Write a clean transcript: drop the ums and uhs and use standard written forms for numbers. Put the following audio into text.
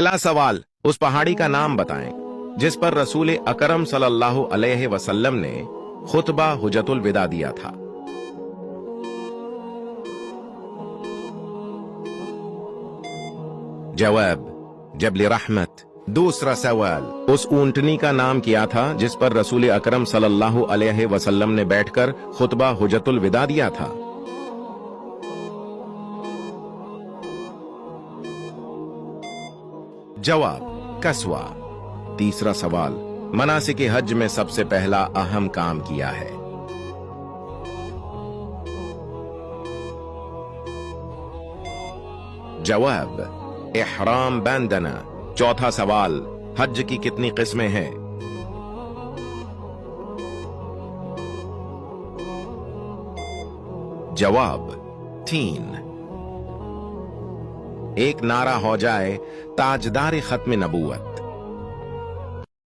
पहला सवाल, उस पहाड़ी का नाम बताएं जिस पर रसूल अकरम सल्लल्लाहु अलैहि वसल्लम ने खुतबा हुज्जतुल विदा दिया था। जवाब, जबल रहमत। दूसरा सवाल, उस ऊंटनी का नाम क्या था जिस पर रसूल अकरम सल्लल्लाहु अलैहि वसल्लम ने बैठकर खुतबा हुज्जतुल विदा दिया था। जवाब, कस्वा। तीसरा सवाल, मनासिक हज में सबसे पहला अहम काम किया है। जवाब, इहराम बांधना। चौथा सवाल, हज की कितनी किस्में हैं। जवाब, 3। एक नारा हो जाए, ताजदार खत्म नबूवत।